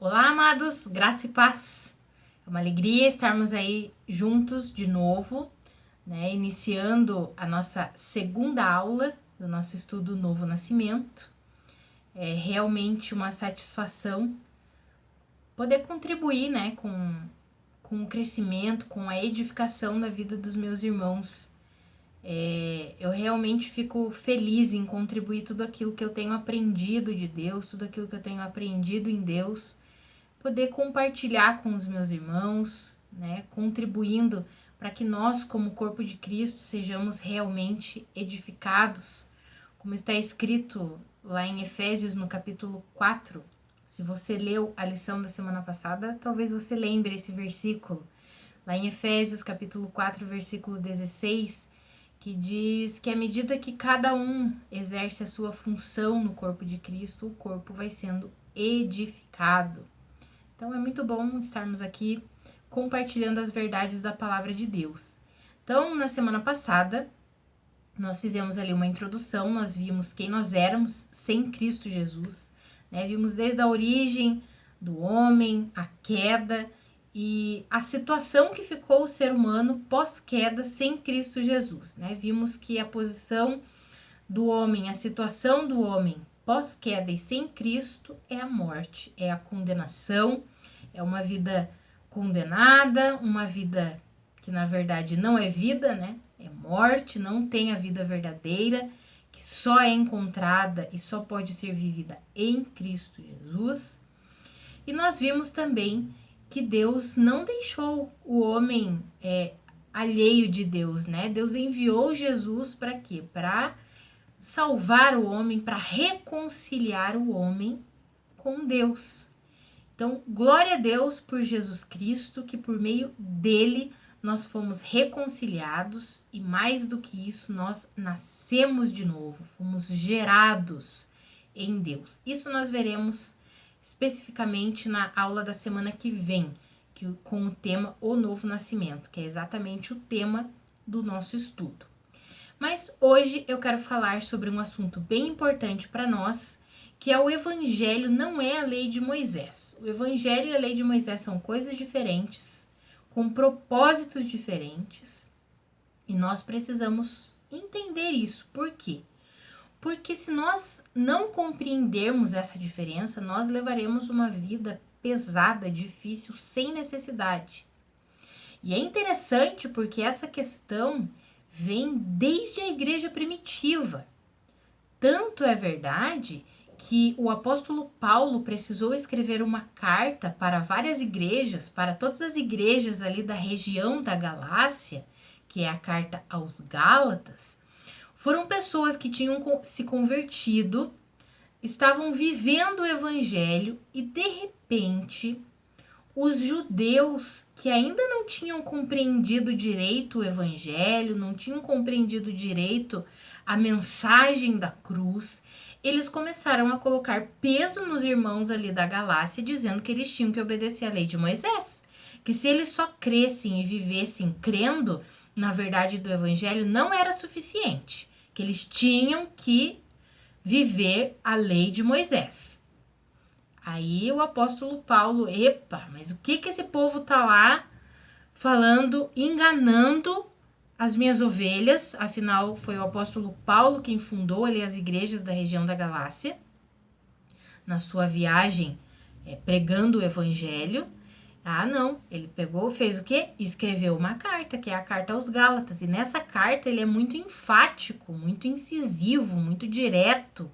Olá, amados, graça e paz. É uma alegria estarmos aí juntos de novo, né? Iniciando a nossa segunda aula do nosso estudo Novo Nascimento. É realmente uma satisfação poder contribuir, né, com o crescimento, com a edificação da vida dos meus irmãos. Eu realmente fico feliz em contribuir tudo aquilo que eu tenho aprendido de Deus, tudo aquilo que eu tenho aprendido em Deus, poder compartilhar com os meus irmãos, né, contribuindo para que nós, como corpo de Cristo, sejamos realmente edificados, como está escrito lá em Efésios, no capítulo 4. Se você leu a lição da semana passada, talvez você lembre esse versículo. Lá em Efésios, capítulo 4, versículo 16, que diz que à medida que cada um exerce a sua função no corpo de Cristo, o corpo vai sendo edificado. Então é muito bom estarmos aqui compartilhando as verdades da palavra de Deus. Então, na semana passada, nós fizemos ali uma introdução, nós vimos quem nós éramos sem Cristo Jesus, né? Vimos desde a origem do homem, a queda e a situação que ficou o ser humano pós-queda sem Cristo Jesus, né? Vimos que a posição do homem, a situação do homem pós-queda e sem Cristo é a morte, é a condenação, é uma vida condenada, uma vida que na verdade não é vida, né? É morte, não tem a vida verdadeira, que só é encontrada e só pode ser vivida em Cristo Jesus. E nós vimos também que Deus não deixou o homem alheio de Deus, né? Deus enviou Jesus para quê? Para salvar o homem, para reconciliar o homem com Deus. Então, glória a Deus por Jesus Cristo, que por meio dele nós fomos reconciliados e mais do que isso, nós nascemos de novo, fomos gerados em Deus. Isso nós veremos especificamente na aula da semana que vem, com o tema O Novo Nascimento, que é exatamente o tema do nosso estudo. Mas hoje eu quero falar sobre um assunto bem importante para nós, que é o Evangelho não é a lei de Moisés. O Evangelho e a lei de Moisés são coisas diferentes, com propósitos diferentes, e nós precisamos entender isso. Por quê? Porque se nós não compreendermos essa diferença, nós levaremos uma vida pesada, difícil, sem necessidade. E é interessante porque essa questão vem desde a igreja primitiva. Tanto é verdade que o apóstolo Paulo precisou escrever uma carta para várias igrejas, para todas as igrejas ali da região da Galácia, que é a carta aos Gálatas. Foram pessoas que tinham se convertido, estavam vivendo o evangelho e de repente os judeus que ainda não tinham compreendido direito o evangelho, não tinham compreendido direito a mensagem da cruz, eles começaram a colocar peso nos irmãos ali da Galácia, dizendo que eles tinham que obedecer à lei de Moisés, que se eles só crescem e vivessem crendo na verdade do evangelho, não era suficiente, que eles tinham que viver a lei de Moisés. Aí o apóstolo Paulo, mas o que esse povo tá lá falando, enganando as minhas ovelhas? Afinal, foi o apóstolo Paulo quem fundou ali as igrejas da região da Galácia, na sua viagem pregando o evangelho. Não, ele pegou, fez o quê? Escreveu uma carta, que é a carta aos Gálatas. E nessa carta ele é muito enfático, muito incisivo, muito direto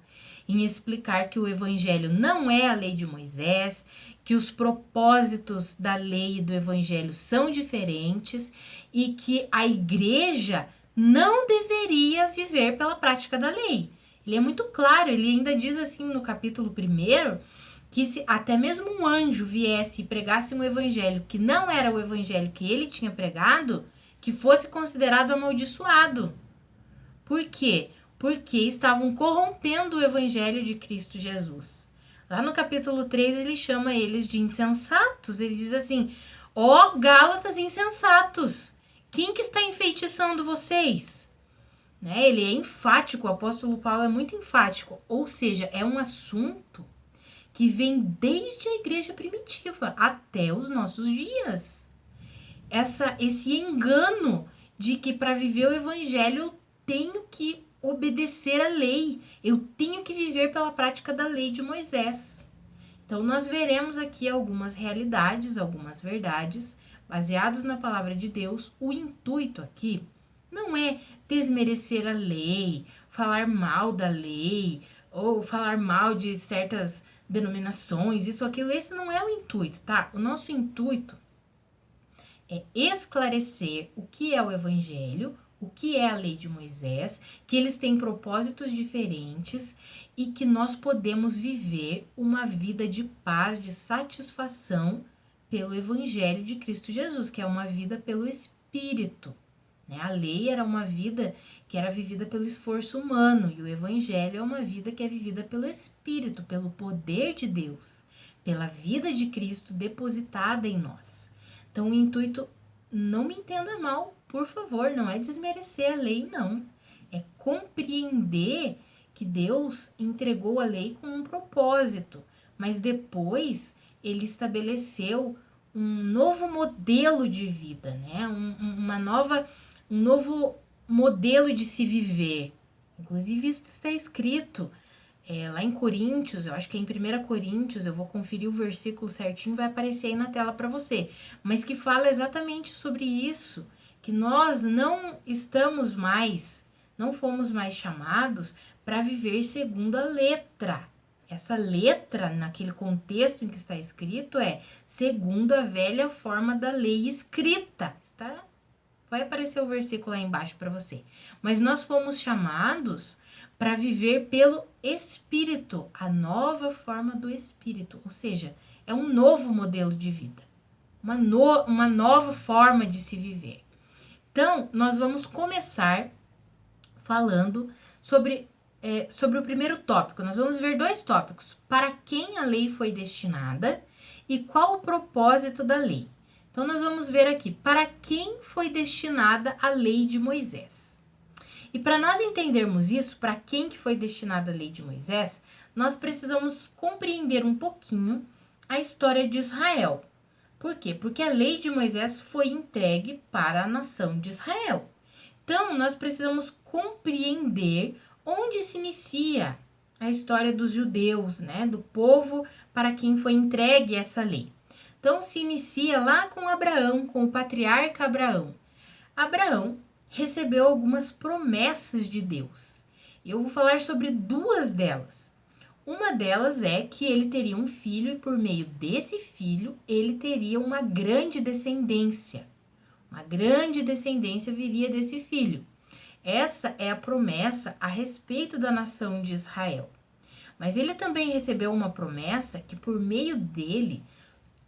em explicar que o evangelho não é a lei de Moisés, que os propósitos da lei e do evangelho são diferentes e que a igreja não deveria viver pela prática da lei. Ele é muito claro, ele ainda diz assim no capítulo 1 que se até mesmo um anjo viesse e pregasse um evangelho que não era o evangelho que ele tinha pregado, que fosse considerado amaldiçoado. Por quê? Porque estavam corrompendo o evangelho de Cristo Jesus. Lá no capítulo 3 ele chama eles de insensatos. Ele diz assim: ó Gálatas insensatos, quem que está enfeitiçando vocês? Né? Ele é enfático, o apóstolo Paulo é muito enfático. Ou seja, é um assunto que vem desde a igreja primitiva até os nossos dias. Esse engano de que para viver o evangelho eu tenho que obedecer a lei, eu tenho que viver pela prática da lei de Moisés. Então, nós veremos aqui algumas realidades, algumas verdades, baseados na palavra de Deus. O intuito aqui não é desmerecer a lei, falar mal da lei, ou falar mal de certas denominações, isso, aquilo. Esse não é o intuito, tá? O nosso intuito é esclarecer o que é o evangelho, o que é a lei de Moisés, que eles têm propósitos diferentes e que nós podemos viver uma vida de paz, de satisfação pelo evangelho de Cristo Jesus, que é uma vida pelo Espírito. A lei era uma vida que era vivida pelo esforço humano e o evangelho é uma vida que é vivida pelo Espírito, pelo poder de Deus, pela vida de Cristo depositada em nós. Então, o intuito, não me entenda mal, por favor, não é desmerecer a lei, não. É compreender que Deus entregou a lei com um propósito, mas depois ele estabeleceu um novo modelo de vida, né? Um novo modelo de se viver. Inclusive, isso está escrito lá em Coríntios, eu acho que é em 1 Coríntios, eu vou conferir o versículo certinho, vai aparecer aí na tela para você, mas que fala exatamente sobre isso, que nós não fomos mais chamados para viver segundo a letra. Essa letra, naquele contexto em que está escrito, é segundo a velha forma da lei escrita. Vai aparecer o versículo lá embaixo para você. Mas nós fomos chamados para viver pelo Espírito, a nova forma do Espírito. Ou seja, é um novo modelo de vida, uma nova forma de se viver. Então, nós vamos começar falando sobre o primeiro tópico. Nós vamos ver 2 tópicos. Para quem a lei foi destinada e qual o propósito da lei. Então, nós vamos ver aqui, para quem foi destinada a lei de Moisés. E para nós entendermos isso, para quem que foi destinada a lei de Moisés, nós precisamos compreender um pouquinho a história de Israel. Por quê? Porque a lei de Moisés foi entregue para a nação de Israel. Então, nós precisamos compreender onde se inicia a história dos judeus, né? Do povo para quem foi entregue essa lei. Então, se inicia lá com Abraão, com o patriarca Abraão. Abraão recebeu algumas promessas de Deus. Eu vou falar sobre 2 delas. Uma delas é que ele teria um filho e por meio desse filho ele teria uma grande descendência. Uma grande descendência viria desse filho. Essa é a promessa a respeito da nação de Israel. Mas ele também recebeu uma promessa que por meio dele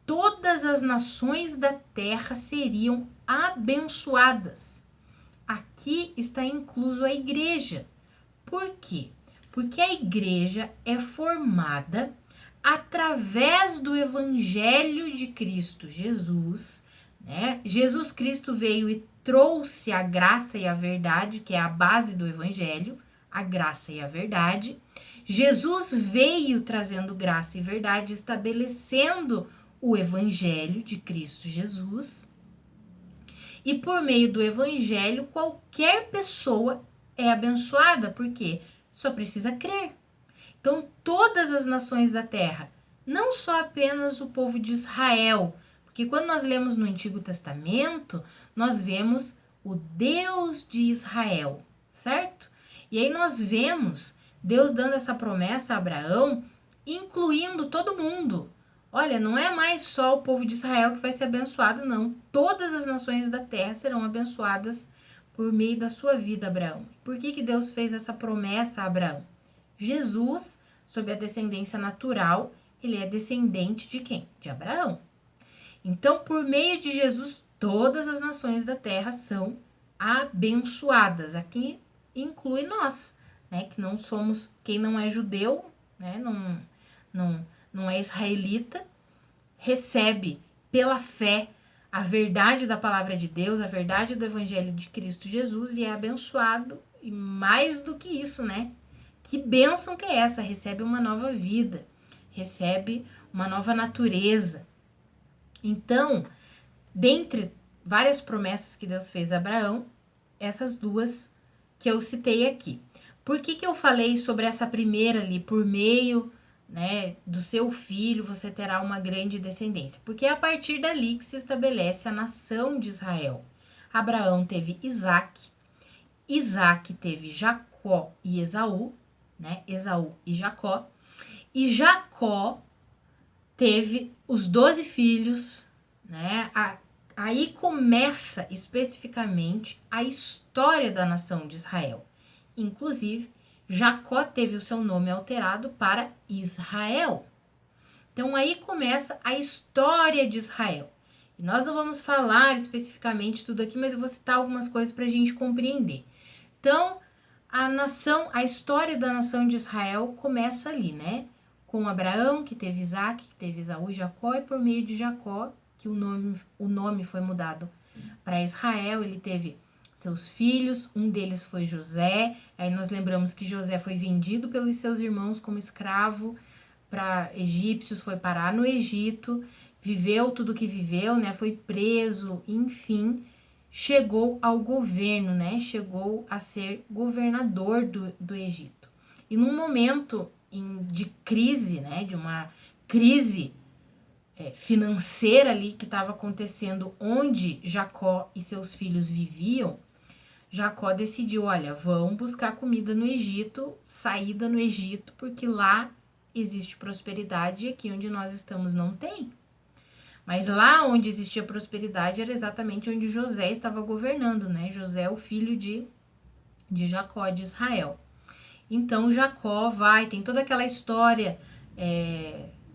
todas as nações da terra seriam abençoadas. Aqui está incluso a igreja. Por quê? Porque a igreja é formada através do evangelho de Cristo Jesus, né? Jesus Cristo veio e trouxe a graça e a verdade, que é a base do evangelho, a graça e a verdade. Jesus veio trazendo graça e verdade, estabelecendo o evangelho de Cristo Jesus. E por meio do evangelho, qualquer pessoa é abençoada, porque só precisa crer. Então, todas as nações da terra, não só apenas o povo de Israel, porque quando nós lemos no Antigo Testamento, nós vemos o Deus de Israel, certo? E aí nós vemos Deus dando essa promessa a Abraão, incluindo todo mundo. Olha, não é mais só o povo de Israel que vai ser abençoado, não. Todas as nações da terra serão abençoadas por meio da sua vida, Abraão. Por que Deus fez essa promessa a Abraão? Jesus, sob a descendência natural, ele é descendente de quem? De Abraão. Então, por meio de Jesus, todas as nações da terra são abençoadas. Aqui inclui nós, né? Que não somos, quem não é judeu, né? Não é israelita, recebe pela fé a verdade da palavra de Deus, a verdade do evangelho de Cristo Jesus e é abençoado. E mais do que isso, né? Que bênção que é essa? Recebe uma nova vida. recebe uma nova natureza. Então, dentre várias promessas que Deus fez a Abraão, essas duas que eu citei aqui. Por que eu falei sobre essa primeira ali? Por meio, né, do seu filho você terá uma grande descendência. Porque é a partir dali que se estabelece a nação de Israel. Abraão teve Isaac, Isaac teve Jacó e Esaú, né? Esaú e Jacó. E Jacó teve os 12 filhos, né? Aí começa especificamente a história da nação de Israel. Inclusive, Jacó teve o seu nome alterado para Israel. Então, aí começa a história de Israel. E nós não vamos falar especificamente tudo aqui, mas eu vou citar algumas coisas para a gente compreender. Então, a história da nação de Israel começa ali, né? Com Abraão, que teve Isaac, que teve Esaú e Jacó, e por meio de Jacó, que o nome foi mudado para Israel, ele teve seus filhos, um deles foi José. Aí nós lembramos que José foi vendido pelos seus irmãos como escravo para egípcios, foi parar no Egito, viveu tudo que viveu, né? Foi preso, enfim, chegou ao governo, né? Chegou a ser governador do Egito. E num momento de crise, né? De uma crise financeira ali que estava acontecendo onde Jacó e seus filhos viviam, Jacó decidiu, olha, vão buscar comida no Egito, saída no Egito, porque lá existe prosperidade e aqui onde nós estamos não tem. Mas lá onde existia prosperidade era exatamente onde José estava governando, né? José é o filho de Jacó, de Israel. Então Jacó tem toda aquela história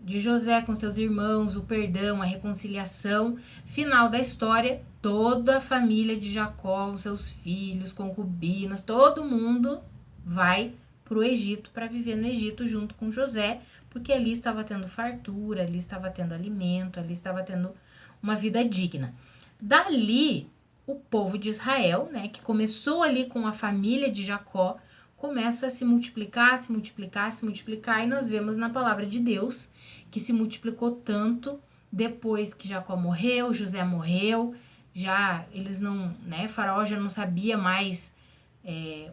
de José com seus irmãos, o perdão, a reconciliação. Final da história, toda a família de Jacó, os seus filhos, concubinas, todo mundo vai para o Egito para viver no Egito junto com José, porque ali estava tendo fartura, ali estava tendo alimento, ali estava tendo uma vida digna. Dali, o povo de Israel, né, que começou ali com a família de Jacó, começa a se multiplicar, e nós vemos na palavra de Deus que se multiplicou tanto depois que Jacó morreu, José morreu, já eles não, né, Faraó já não sabia mais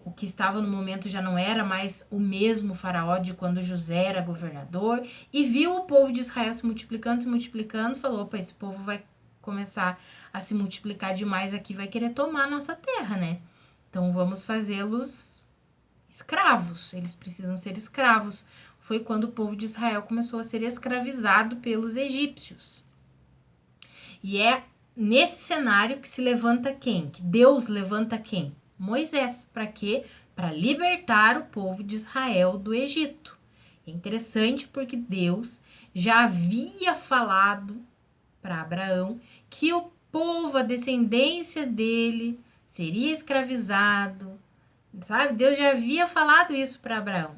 o que estava no momento, já não era mais o mesmo Faraó de quando José era governador, e viu o povo de Israel se multiplicando, falou, opa, esse povo vai começar a se multiplicar demais aqui, vai querer tomar a nossa terra, né? Então vamos fazê-los escravos, eles precisam ser escravos. Foi quando o povo de Israel começou a ser escravizado pelos egípcios. E é nesse cenário que se levanta quem? Que Deus levanta quem? Moisés. Para quê? Para libertar o povo de Israel do Egito. É interessante porque Deus já havia falado para Abraão que o povo, a descendência dele, seria escravizado. Sabe? Deus já havia falado isso para Abraão,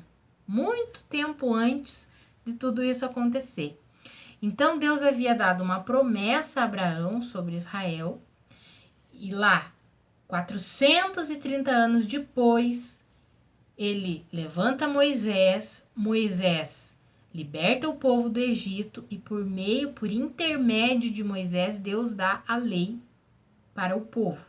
muito tempo antes de tudo isso acontecer. Então, Deus havia dado uma promessa a Abraão sobre Israel, e lá, 430 anos depois, ele levanta Moisés, Moisés liberta o povo do Egito, e por intermédio de Moisés, Deus dá a lei para o povo.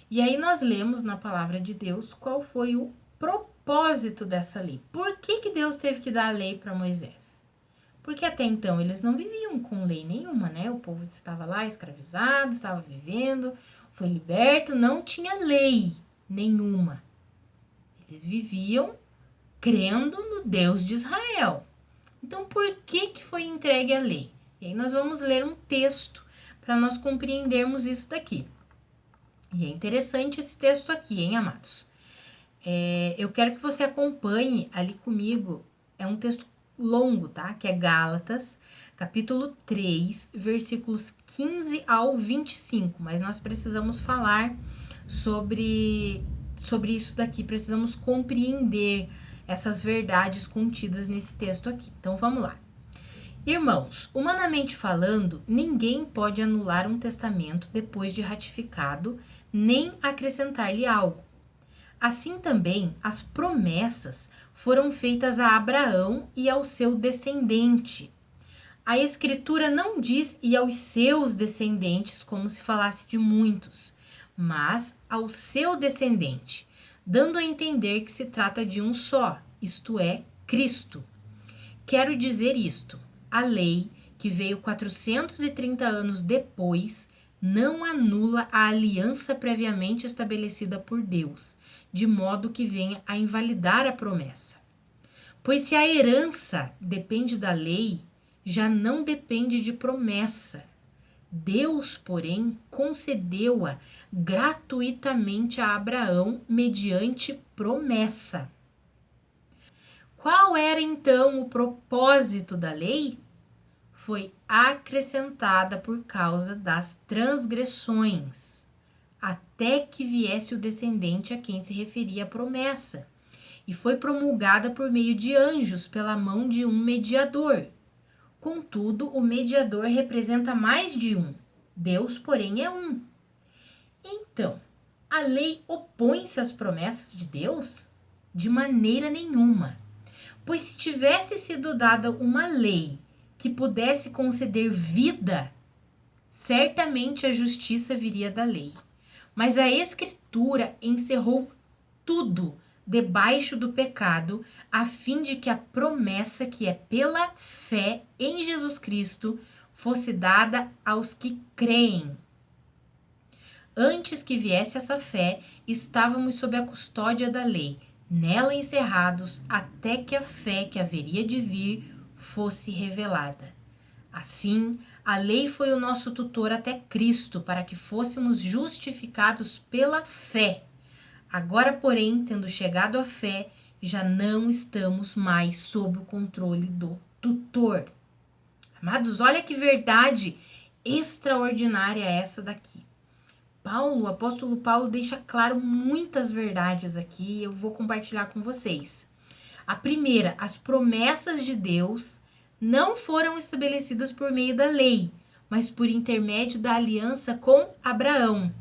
E aí nós lemos na palavra de Deus qual foi o propósito dessa lei. Por que Deus teve que dar a lei para Moisés? Porque até então eles não viviam com lei nenhuma, né? O povo estava lá escravizado, estava vivendo, foi liberto, não tinha lei nenhuma. Eles viviam crendo no Deus de Israel. Então, por que foi entregue a lei? E aí nós vamos ler um texto para nós compreendermos isso daqui. E é interessante esse texto aqui, hein, amados? Eu quero que você acompanhe ali comigo. É um texto longo, tá? Que é Gálatas, capítulo 3, versículos 15 ao 25. Mas nós precisamos falar sobre isso daqui. Precisamos compreender essas verdades contidas nesse texto aqui. Então, vamos lá. Irmãos, humanamente falando, ninguém pode anular um testamento depois de ratificado, nem acrescentar-lhe algo. Assim também, as promessas foram feitas a Abraão e ao seu descendente. A Escritura não diz e aos seus descendentes, como se falasse de muitos, mas ao seu descendente, dando a entender que se trata de um só, isto é, Cristo. Quero dizer isto: a lei, que veio 430 anos depois, não anula a aliança previamente estabelecida por Deus, de modo que venha a invalidar a promessa. Pois se a herança depende da lei, já não depende de promessa. Deus, porém, concedeu-a gratuitamente a Abraão mediante promessa. Qual era então o propósito da lei? Foi acrescentada por causa das transgressões, até que viesse o descendente a quem se referia a promessa, e foi promulgada por meio de anjos pela mão de um mediador. Contudo, o mediador representa mais de um. Deus, porém, é um. Então, a lei opõe-se às promessas de Deus? De maneira nenhuma. Pois se tivesse sido dada uma lei que pudesse conceder vida, certamente a justiça viria da lei. Mas a Escritura encerrou tudo debaixo do pecado, a fim de que a promessa que é pela fé em Jesus Cristo fosse dada aos que creem. Antes que viesse essa fé, estávamos sob a custódia da lei, nela encerrados até que a fé que haveria de vir fosse revelada. Assim, a lei foi o nosso tutor até Cristo, para que fôssemos justificados pela fé. Agora, porém, tendo chegado à fé, já não estamos mais sob o controle do tutor. Amados, olha que verdade extraordinária essa daqui. O apóstolo Paulo deixa claro muitas verdades aqui, eu vou compartilhar com vocês. A primeira, as promessas de Deus não foram estabelecidas por meio da lei, mas por intermédio da aliança com Abraão.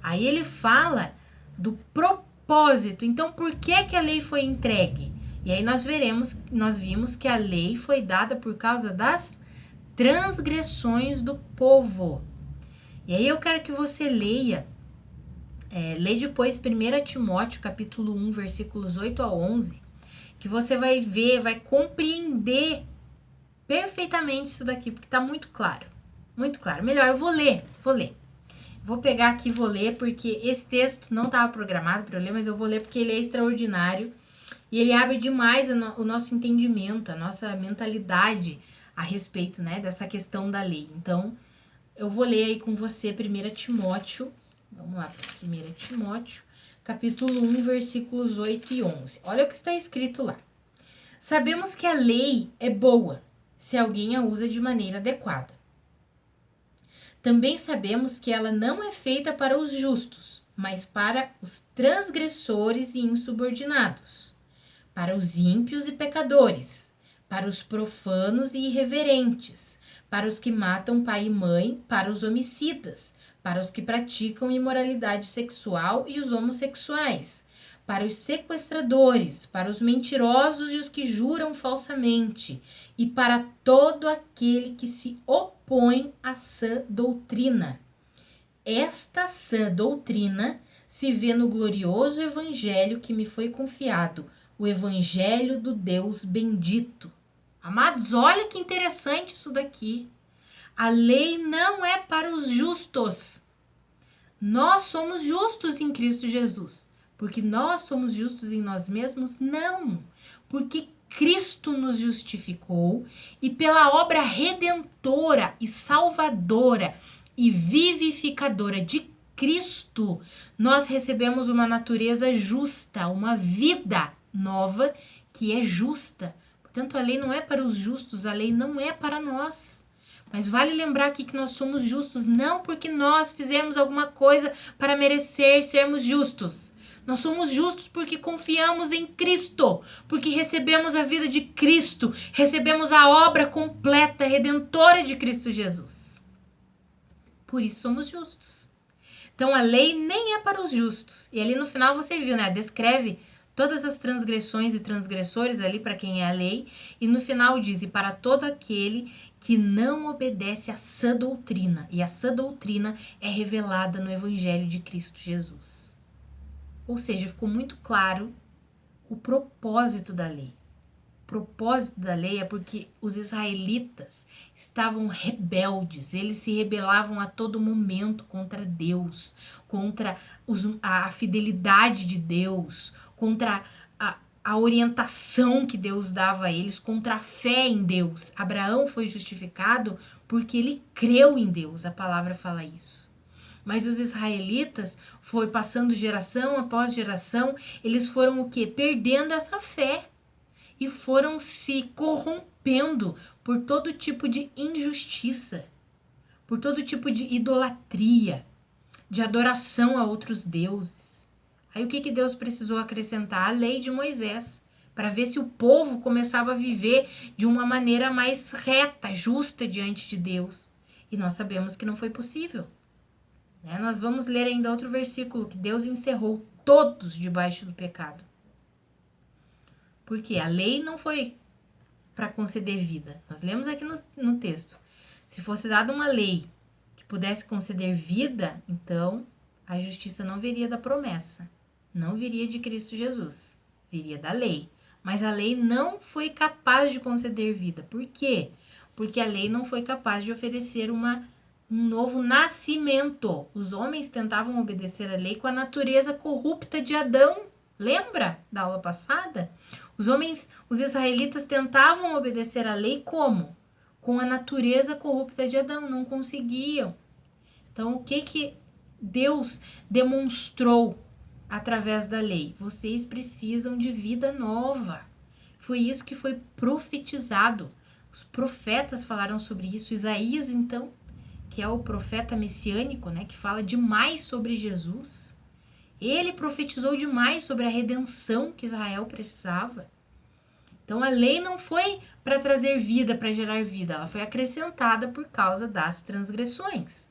Aí ele fala do propósito. Então, por que a lei foi entregue? E aí nós vimos que a lei foi dada por causa das transgressões do povo. E aí eu quero que você leia depois 1 Timóteo, capítulo 1, versículos 8 a 11, que você vai ver, vai compreender perfeitamente isso daqui, porque está muito claro. Muito claro. Melhor, eu vou ler. Vou pegar aqui e vou ler, porque esse texto não estava programado para eu ler, mas eu vou ler porque ele é extraordinário e ele abre demais o nosso entendimento, a nossa mentalidade a respeito, né, dessa questão da lei. Então, eu vou ler aí com você 1 Timóteo, vamos lá, 1 Timóteo, capítulo 1, versículos 8 e 11. Olha o que está escrito lá. Sabemos que a lei é boa, se alguém a usa de maneira adequada. Também sabemos que ela não é feita para os justos, mas para os transgressores e insubordinados, para os ímpios e pecadores, para os profanos e irreverentes, para os que matam pai e mãe, para os homicidas, para os que praticam imoralidade sexual e os homossexuais, para os sequestradores, para os mentirosos e os que juram falsamente, e para todo aquele que se opõe à sã doutrina. Esta sã doutrina se vê no glorioso evangelho que me foi confiado, o evangelho do Deus bendito. Amados, olha que interessante isso daqui. A lei não é para os justos. Nós somos justos em Cristo Jesus. Porque nós somos justos em nós mesmos? Não. Porque Cristo nos justificou e pela obra redentora e salvadora e vivificadora de Cristo, nós recebemos uma natureza justa, uma vida nova que é justa. Portanto, a lei não é para os justos, a lei não é para nós. Mas vale lembrar aqui que nós somos justos não porque nós fizemos alguma coisa para merecer sermos justos. Nós somos justos porque confiamos em Cristo, porque recebemos a vida de Cristo, recebemos a obra completa, redentora de Cristo Jesus. Por isso somos justos. Então a lei nem é para os justos. E ali no final você viu, né? Descreve todas as transgressões e transgressores ali para quem é a lei, e no final diz, e para todo aquele que não obedece à sã doutrina, e a sã doutrina é revelada no Evangelho de Cristo Jesus. Ou seja, ficou muito claro o propósito da lei. O propósito da lei é porque os israelitas estavam rebeldes, eles se rebelavam a todo momento contra Deus, contra a fidelidade de Deus, contra a orientação que Deus dava a eles, contra a fé em Deus. Abraão foi justificado porque ele creu em Deus, a palavra fala isso. Mas os israelitas foi passando geração após geração, eles foram o quê? Perdendo essa fé e foram se corrompendo por todo tipo de injustiça, por todo tipo de idolatria, de adoração a outros deuses. Aí o que Deus precisou acrescentar? A lei de Moisés, para ver se o povo começava a viver de uma maneira mais reta, justa diante de Deus. E nós sabemos que não foi possível. Nós vamos ler ainda outro versículo, que Deus encerrou todos debaixo do pecado. Porque a lei não foi para conceder vida. Nós lemos aqui no texto. Se fosse dada uma lei que pudesse conceder vida, então a justiça não viria da promessa. Não viria de Cristo Jesus. Viria da lei. Mas a lei não foi capaz de conceder vida. Por quê? Porque a lei não foi capaz de oferecer um novo nascimento. Os homens tentavam obedecer a lei com a natureza corrupta de Adão. Lembra da aula passada? Os israelitas tentavam obedecer a lei como? Com a natureza corrupta de Adão, não conseguiam. Então, o que Deus demonstrou através da lei? Vocês precisam de vida nova. Foi isso que foi profetizado. Os profetas falaram sobre isso. Isaías, então, que é o profeta messiânico, que fala demais sobre Jesus, ele profetizou demais sobre a redenção que Israel precisava. Então a lei não foi para trazer vida, para gerar vida, ela foi acrescentada por causa das transgressões.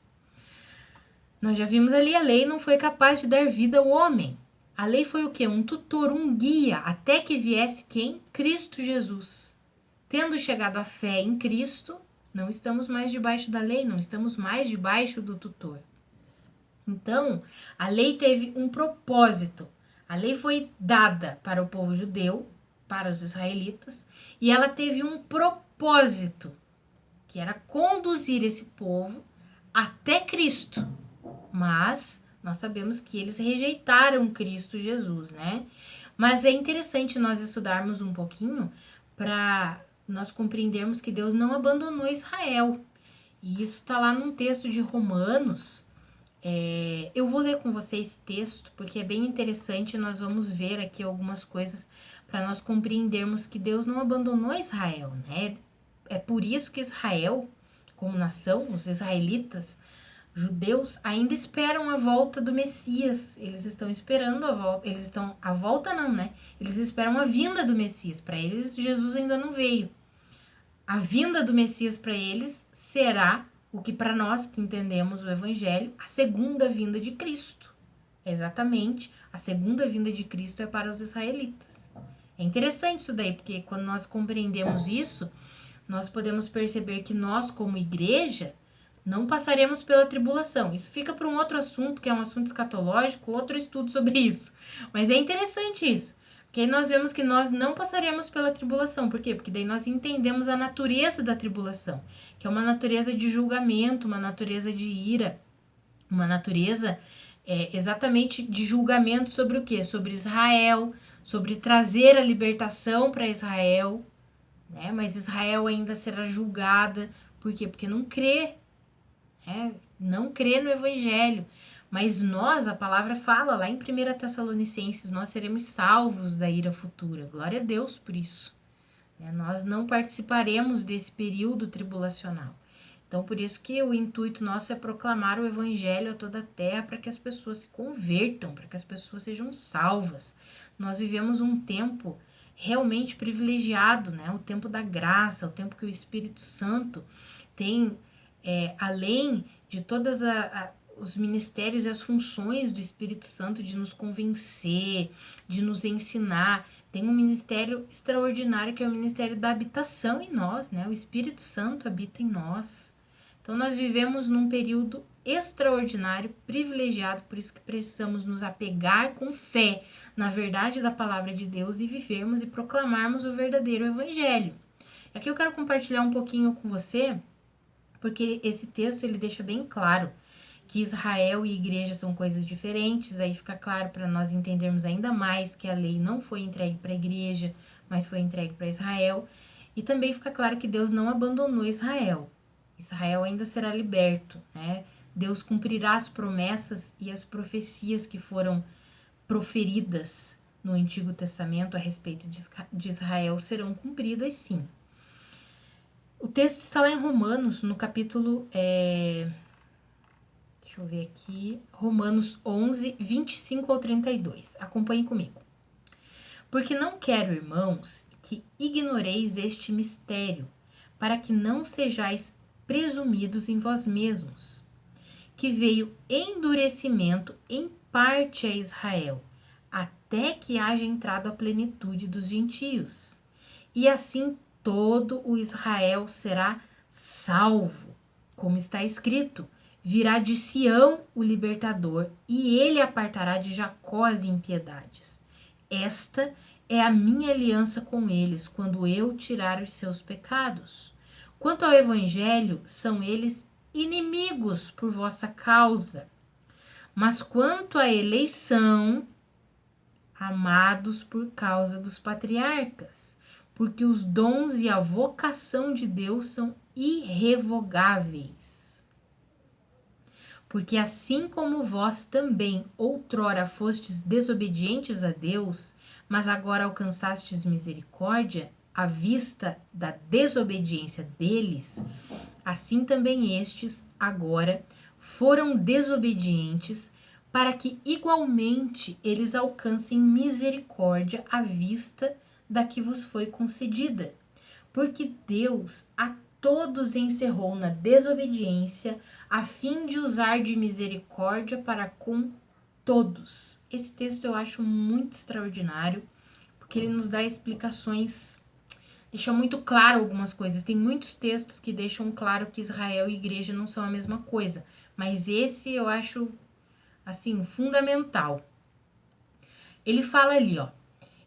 Nós já vimos ali, a lei não foi capaz de dar vida ao homem. A lei foi o quê? Um tutor, um guia, até que viesse quem? Cristo Jesus. Tendo chegado à fé em Cristo, não estamos mais debaixo da lei, não estamos mais debaixo do tutor. Então, a lei teve um propósito. A lei foi dada para o povo judeu, para os israelitas, e ela teve um propósito, que era conduzir esse povo até Cristo. Mas nós sabemos que eles rejeitaram Cristo Jesus, Mas é interessante nós estudarmos um pouquinho para nós compreendermos que Deus não abandonou Israel. E isso está lá num texto de Romanos. Eu vou ler com vocês esse texto, porque é bem interessante. Nós vamos ver aqui algumas coisas para nós compreendermos que Deus não abandonou Israel, É por isso que Israel, como nação, os israelitas, judeus, ainda esperam a volta do Messias. Eles estão esperando a volta. Eles esperam a vinda do Messias. Para eles, Jesus ainda não veio. A vinda do Messias para eles será o que para nós que entendemos o Evangelho, a segunda vinda de Cristo. Exatamente, a segunda vinda de Cristo é para os israelitas. É interessante isso daí, porque quando nós compreendemos isso, nós podemos perceber que nós, como igreja, não passaremos pela tribulação. Isso fica para um outro assunto, que é um assunto escatológico, outro estudo sobre isso. Mas é interessante isso. Porque aí nós vemos que nós não passaremos pela tribulação. Por quê? Porque daí nós entendemos a natureza da tribulação, que é uma natureza de julgamento, uma natureza de ira, uma natureza exatamente de julgamento sobre o quê? Sobre Israel, sobre trazer a libertação para Israel, Mas Israel ainda será julgada. Por quê? Porque não crê, não crê no Evangelho. Mas nós, a palavra fala lá em 1 Tessalonicenses, nós seremos salvos da ira futura. Glória a Deus por isso. Nós não participaremos desse período tribulacional. Então, por isso que o intuito nosso é proclamar o Evangelho a toda a terra, para que as pessoas se convertam, para que as pessoas sejam salvas. Nós vivemos um tempo realmente privilegiado, o tempo da graça, o tempo que o Espírito Santo tem, além de todas os ministérios e as funções do Espírito Santo de nos convencer, de nos ensinar. Tem um ministério extraordinário que é o ministério da habitação em nós, né? O Espírito Santo habita em nós. Então nós vivemos num período extraordinário, privilegiado, por isso que precisamos nos apegar com fé na verdade da palavra de Deus e vivermos e proclamarmos o verdadeiro evangelho. Aqui eu quero compartilhar um pouquinho com você, porque esse texto ele deixa bem claro que Israel e igreja são coisas diferentes, aí fica claro para nós entendermos ainda mais que a lei não foi entregue para a igreja, mas foi entregue para Israel, e também fica claro que Deus não abandonou Israel. Israel ainda será liberto, né? Deus cumprirá as promessas e as profecias que foram proferidas no Antigo Testamento a respeito de Israel serão cumpridas, sim. O texto está lá em Romanos, no capítulo, deixa eu ver aqui, Romanos 11, 25 ao 32. Acompanhe comigo. Porque não quero, irmãos, que ignoreis este mistério, para que não sejais presumidos em vós mesmos, que veio endurecimento em parte a Israel, até que haja entrado a plenitude dos gentios. E assim todo o Israel será salvo, como está escrito: virá de Sião o libertador, e ele apartará de Jacó as impiedades. Esta é a minha aliança com eles, quando eu tirar os seus pecados. Quanto ao evangelho, são eles inimigos por vossa causa. Mas quanto à eleição, amados por causa dos patriarcas, porque os dons e a vocação de Deus são irrevogáveis. Porque assim como vós também outrora fostes desobedientes a Deus, mas agora alcançastes misericórdia à vista da desobediência deles, assim também estes agora foram desobedientes, para que igualmente eles alcancem misericórdia à vista da que vos foi concedida. Porque Deus a todos encerrou na desobediência, a fim de usar de misericórdia para com todos. Esse texto eu acho muito extraordinário, porque ele nos dá explicações, deixa muito claro algumas coisas. Tem muitos textos que deixam claro que Israel e igreja não são a mesma coisa, mas esse eu acho, assim, fundamental. Ele fala ali, ó,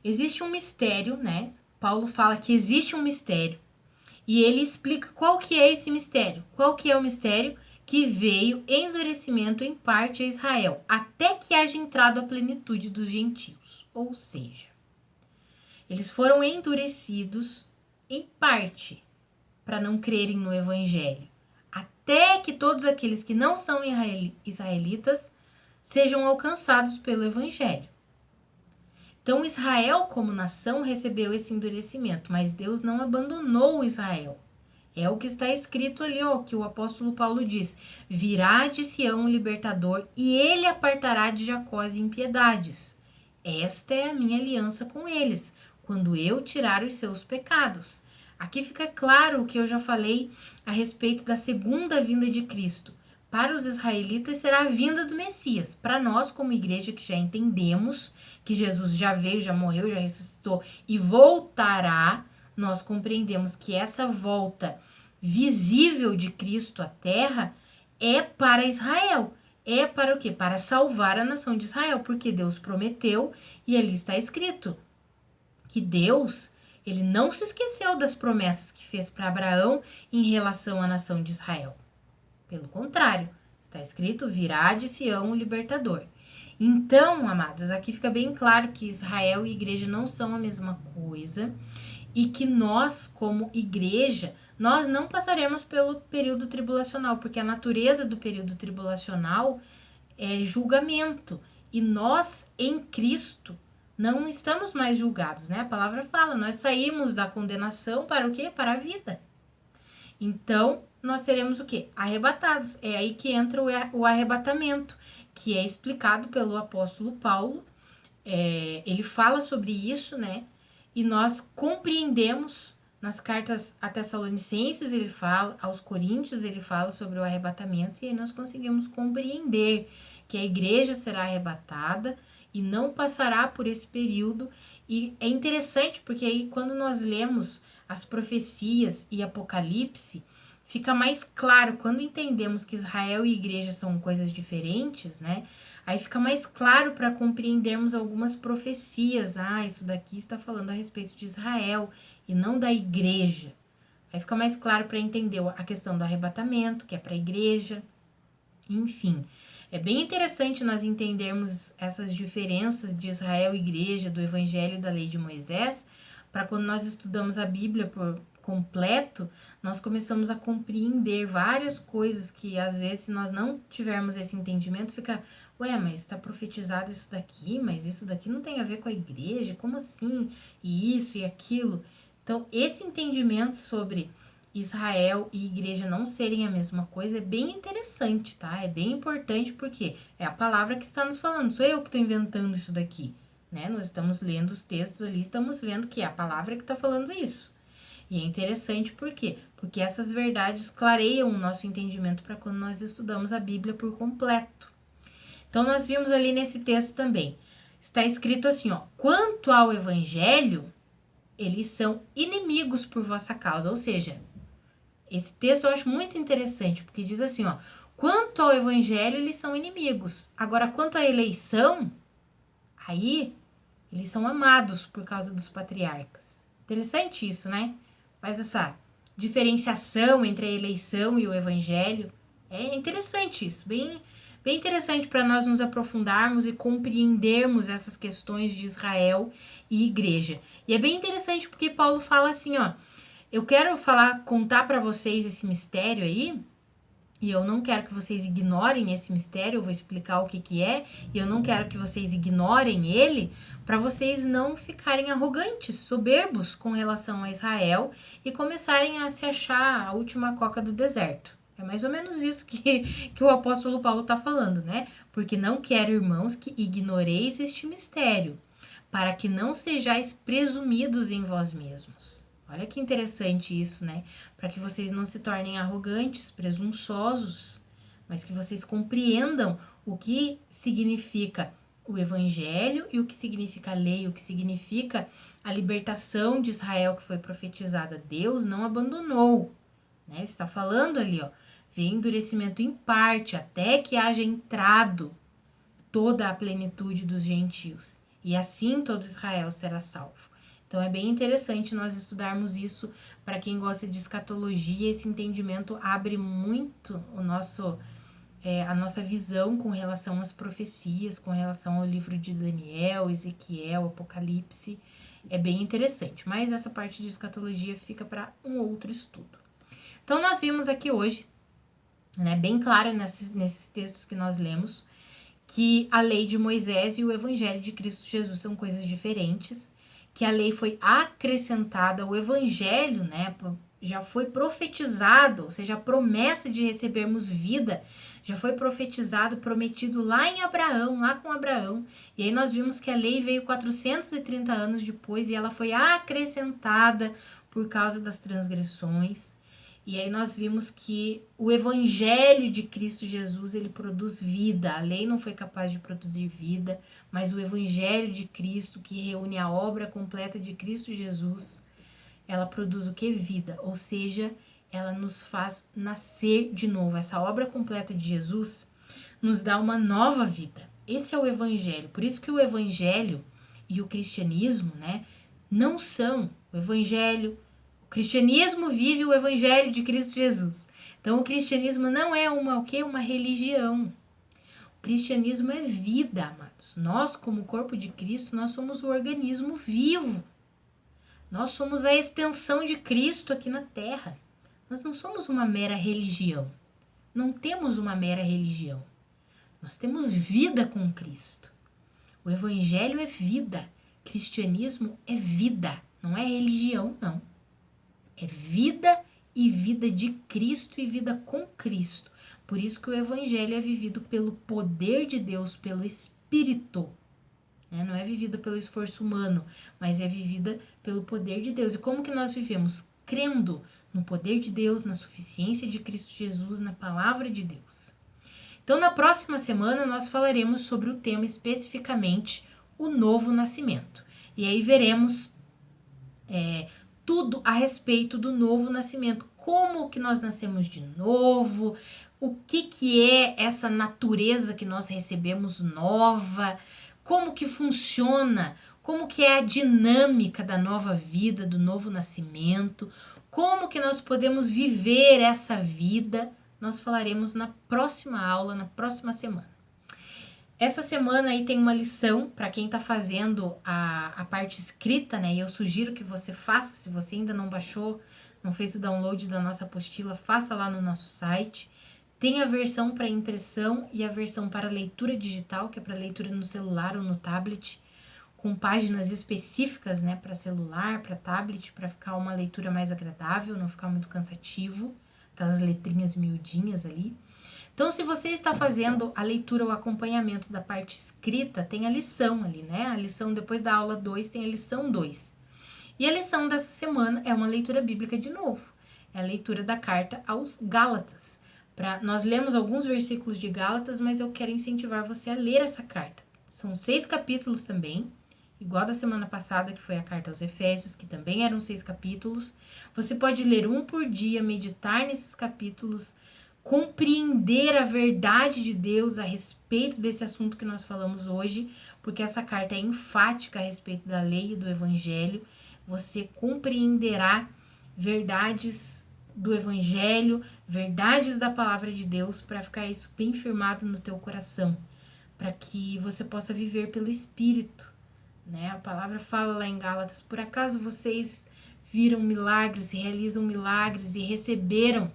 existe um mistério, né? Paulo fala que existe um mistério, e ele explica qual que é esse mistério. Qual que é o mistério? Que veio endurecimento em parte a Israel, até que haja entrado a plenitude dos gentios. Ou seja, eles foram endurecidos em parte para não crerem no evangelho, até que todos aqueles que não são israelitas sejam alcançados pelo evangelho. Então, Israel, como nação, recebeu esse endurecimento, mas Deus não abandonou Israel. É o que está escrito ali, ó, que o apóstolo Paulo diz: virá de Sião o libertador, e ele apartará de Jacó as impiedades. Esta é a minha aliança com eles, quando eu tirar os seus pecados. Aqui fica claro o que eu já falei a respeito da segunda vinda de Cristo. Para os israelitas será a vinda do Messias. Para nós, como igreja que já entendemos que Jesus já veio, já morreu, já ressuscitou e voltará, nós compreendemos que essa volta visível de Cristo à Terra é para Israel. É para o quê? Para salvar a nação de Israel, porque Deus prometeu, e ali está escrito que Deus, ele não se esqueceu das promessas que fez para Abraão em relação à nação de Israel. Pelo contrário, está escrito: virá de Sião o libertador. Então, amados, aqui fica bem claro que Israel e igreja não são a mesma coisa, e que nós, como igreja, nós não passaremos pelo período tribulacional, porque a natureza do período tribulacional é julgamento, e nós, em Cristo, não estamos mais julgados, né? A palavra fala, nós saímos da condenação para o quê? Para a vida. Então, nós seremos o quê? Arrebatados. É aí que entra o arrebatamento, que é explicado pelo apóstolo Paulo. Ele fala sobre isso, né? E nós compreendemos nas cartas a Tessalonicenses ele fala, aos Coríntios ele fala sobre o arrebatamento, e aí nós conseguimos compreender que a igreja será arrebatada e não passará por esse período. E é interessante porque aí quando nós lemos as profecias e Apocalipse, fica mais claro, quando entendemos que Israel e igreja são coisas diferentes, né? Aí fica mais claro para compreendermos algumas profecias. Ah, isso daqui está falando a respeito de Israel e não da igreja. Aí fica mais claro para entender a questão do arrebatamento, que é para a igreja. Enfim, é bem interessante nós entendermos essas diferenças de Israel e igreja, do evangelho e da lei de Moisés, para quando nós estudamos a Bíblia por completo, nós começamos a compreender várias coisas que às vezes, se nós não tivermos esse entendimento, fica, ué, mas está profetizado isso daqui, mas isso daqui não tem a ver com a igreja, como assim? E isso e aquilo. Então, esse entendimento sobre Israel e igreja não serem a mesma coisa é bem interessante, tá? É bem importante porque é a palavra que está nos falando, sou eu que estou inventando isso daqui, né? Nós estamos lendo os textos ali, estamos vendo que é a palavra que está falando isso. E é interessante por quê? Porque essas verdades clareiam o nosso entendimento para quando nós estudamos a Bíblia por completo. Então, nós vimos ali nesse texto também, está escrito assim, ó, quanto ao evangelho, eles são inimigos por vossa causa, ou seja, esse texto eu acho muito interessante, porque diz assim, ó, quanto ao evangelho, eles são inimigos. Agora, quanto à eleição, aí eles são amados por causa dos patriarcas. Interessante isso, né? Faz essa diferenciação entre a eleição e o evangelho. É interessante isso, bem interessante para nós nos aprofundarmos e compreendermos essas questões de Israel e igreja. E é bem interessante porque Paulo fala assim, ó, eu quero contar para vocês esse mistério aí, e eu não quero que vocês ignorem esse mistério, eu vou explicar o que que é, e eu não quero que vocês ignorem ele, para vocês não ficarem arrogantes, soberbos com relação a Israel e começarem a se achar a última coca do deserto. É mais ou menos isso que o apóstolo Paulo está falando, né? Porque não quero, irmãos, que ignoreis este mistério, para que não sejais presumidos em vós mesmos. Olha que interessante isso, né? Para que vocês não se tornem arrogantes, presunçosos, mas que vocês compreendam o que significa o evangelho e o que significa a lei, o que significa a libertação de Israel que foi profetizada. Deus não abandonou, né? Está falando ali, ó, vem endurecimento em parte, até que haja entrado toda a plenitude dos gentios, e assim todo Israel será salvo. Então é bem interessante nós estudarmos isso. Para quem gosta de escatologia, esse entendimento abre muito a nossa visão com relação às profecias, com relação ao livro de Daniel, Ezequiel, Apocalipse. É bem interessante, mas essa parte de escatologia fica para um outro estudo. Então nós vimos aqui hoje, né, bem claro nesses textos que nós lemos, que a lei de Moisés e o evangelho de Cristo Jesus são coisas diferentes, que a lei foi acrescentada, o evangelho, né, já foi profetizado, ou seja, a promessa de recebermos vida já foi profetizado, prometido lá em Abraão, lá com Abraão. E aí nós vimos que a lei veio 430 anos depois e ela foi acrescentada por causa das transgressões. E aí nós vimos que o evangelho de Cristo Jesus, ele produz vida. A lei não foi capaz de produzir vida, mas o evangelho de Cristo, que reúne a obra completa de Cristo Jesus, ela produz o que? Vida. Ou seja, ela nos faz nascer de novo. Essa obra completa de Jesus nos dá uma nova vida. Esse é o evangelho. Por isso que o evangelho e o cristianismo, né, não são o evangelho. O cristianismo vive o evangelho de Cristo Jesus. Então, o cristianismo não é uma religião. O cristianismo é vida, amados. Nós, como corpo de Cristo, nós somos o organismo vivo. Nós somos a extensão de Cristo aqui na Terra. Nós não somos uma mera religião. Não temos uma mera religião. Nós temos vida com Cristo. O evangelho é vida. Cristianismo é vida. Não é religião, não. É vida e vida de Cristo e vida com Cristo. Por isso que o evangelho é vivido pelo poder de Deus, pelo Espírito. Né? Não é vivido pelo esforço humano, mas é vivida pelo poder de Deus. E como que nós vivemos? crendo no poder de Deus, na suficiência de Cristo Jesus, na palavra de Deus. Então, na próxima semana, nós falaremos sobre o tema especificamente o novo nascimento. E aí veremos tudo a respeito do novo nascimento. Como que nós nascemos de novo, o que é essa natureza que nós recebemos nova, como que funciona, como que é a dinâmica da nova vida, do novo nascimento, como que nós podemos viver essa vida. Nós falaremos na próxima aula, na próxima semana. Essa semana aí tem uma lição para quem está fazendo a parte escrita, né? E eu sugiro que você faça, se você ainda não baixou, não fez o download da nossa apostila, faça lá no nosso site. Tem a versão para impressão e a versão para leitura digital, que é para leitura no celular ou no tablet, com páginas específicas, né, para celular, para tablet, para ficar uma leitura mais agradável, não ficar muito cansativo, aquelas letrinhas miudinhas ali. Então, se você está fazendo a leitura ou acompanhamento da parte escrita, tem a lição ali, né? A lição depois da aula 2 tem a lição 2. E a lição dessa semana é uma leitura bíblica de novo. É a leitura da carta aos Gálatas. Nós lemos alguns versículos de Gálatas, mas eu quero incentivar você a ler essa carta. São 6 capítulos também, igual da semana passada, que foi a carta aos Efésios, que também eram 6 capítulos. Você pode ler um por dia, meditar nesses capítulos, compreender a verdade de Deus a respeito desse assunto que nós falamos hoje, porque essa carta é enfática a respeito da lei e do evangelho. Você compreenderá verdades do evangelho, verdades da palavra de Deus, para ficar isso bem firmado no teu coração, para que você possa viver pelo Espírito, né? A palavra fala lá em Gálatas: por acaso vocês viram milagres, realizam milagres e receberam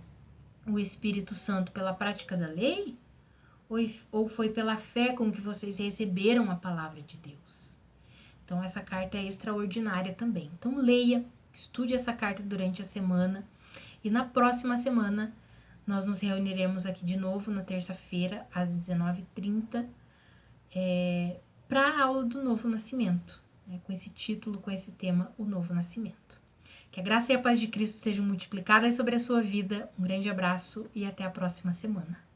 o Espírito Santo pela prática da lei? Ou foi pela fé com que vocês receberam a palavra de Deus? Então, essa carta é extraordinária também. Então, leia, estude essa carta durante a semana. E na próxima semana, nós nos reuniremos aqui de novo, na terça-feira, às 19h30, para a aula do Novo Nascimento, né, com esse título, com esse tema, o Novo Nascimento. Que a graça e a paz de Cristo sejam multiplicadas sobre a sua vida. Um grande abraço e até a próxima semana.